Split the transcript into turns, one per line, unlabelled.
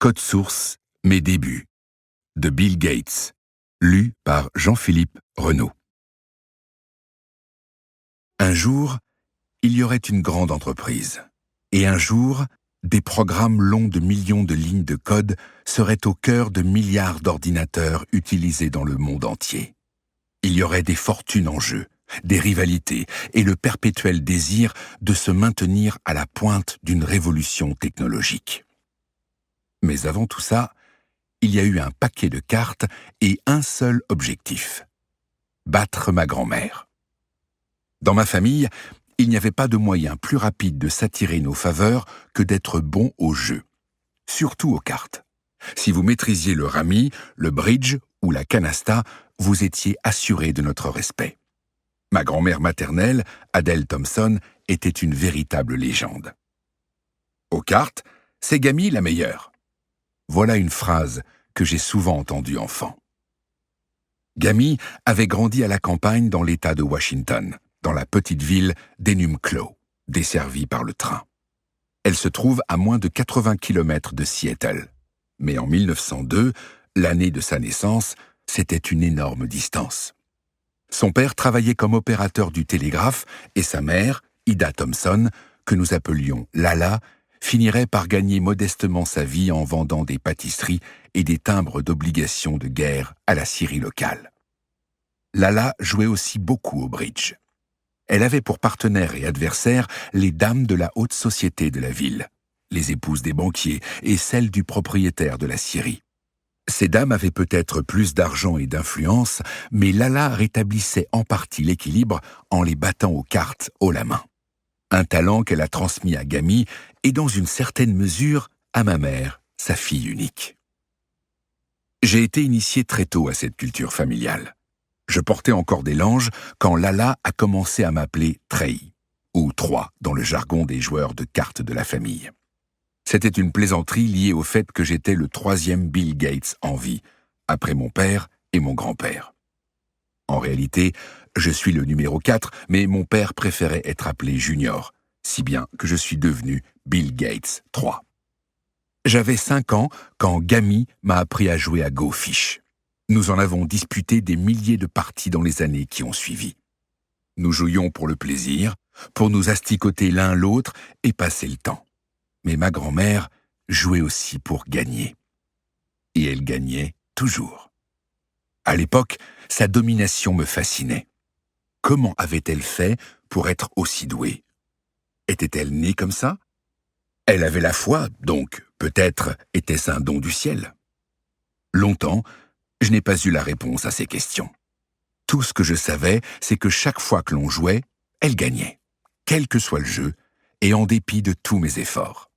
Code source, mes débuts, de Bill Gates, lu par Jean-Philippe Renaud. Un jour, il y aurait une grande entreprise. Et un jour, des programmes longs de millions de lignes de code seraient au cœur de milliards d'ordinateurs utilisés dans le monde entier. Il y aurait des fortunes en jeu, des rivalités et le perpétuel désir de se maintenir à la pointe d'une révolution technologique. Mais avant tout ça, il y a eu un paquet de cartes et un seul objectif: battre ma grand-mère. Dans ma famille, il n'y avait pas de moyen plus rapide de s'attirer nos faveurs que d'être bon au jeu, surtout aux cartes. Si vous maîtrisiez le rami, le bridge ou la canasta, vous étiez assuré de notre respect. Ma grand-mère maternelle, Adele Thompson, était une véritable légende. Aux cartes, c'est Gammy la meilleure. Voilà une phrase que j'ai souvent entendue enfant. Gammy avait grandi à la campagne dans l'État de Washington, dans la petite ville d'Enumclaw, desservie par le train. Elle se trouve à moins de 80 km de Seattle. Mais en 1902, l'année de sa naissance, c'était une énorme distance. Son père travaillait comme opérateur du télégraphe et sa mère, Ida Thompson, que nous appelions Lala, finirait par gagner modestement sa vie en vendant des pâtisseries et des timbres d'obligations de guerre à la scierie locale. Lala jouait aussi beaucoup au bridge. Elle avait pour partenaires et adversaires les dames de la haute société de la ville, les épouses des banquiers et celles du propriétaire de la scierie. Ces dames avaient peut-être plus d'argent et d'influence, mais Lala rétablissait en partie l'équilibre en les battant aux cartes haut la main. Un talent qu'elle a transmis à Gammy et dans une certaine mesure à ma mère, sa fille unique. J'ai été initié très tôt à cette culture familiale. Je portais encore des langes quand Lala a commencé à m'appeler Trey, ou Trois dans le jargon des joueurs de cartes de la famille. C'était une plaisanterie liée au fait que j'étais le troisième Bill Gates en vie, après mon père et mon grand-père. En réalité, je suis le numéro 4, mais mon père préférait être appelé Junior, si bien que je suis devenu Bill Gates 3. J'avais 5 ans quand Gammy m'a appris à jouer à Go Fish. Nous en avons disputé des milliers de parties dans les années qui ont suivi. Nous jouions pour le plaisir, pour nous asticoter l'un l'autre et passer le temps. Mais ma grand-mère jouait aussi pour gagner. Et elle gagnait toujours. À l'époque, sa domination me fascinait. Comment avait-elle fait pour être aussi douée? Était-elle née comme ça? Elle avait la foi, donc peut-être était-ce un don du ciel. Longtemps, je n'ai pas eu la réponse à ces questions. Tout ce que je savais, c'est que chaque fois que l'on jouait, elle gagnait, quel que soit le jeu, et en dépit de tous mes efforts.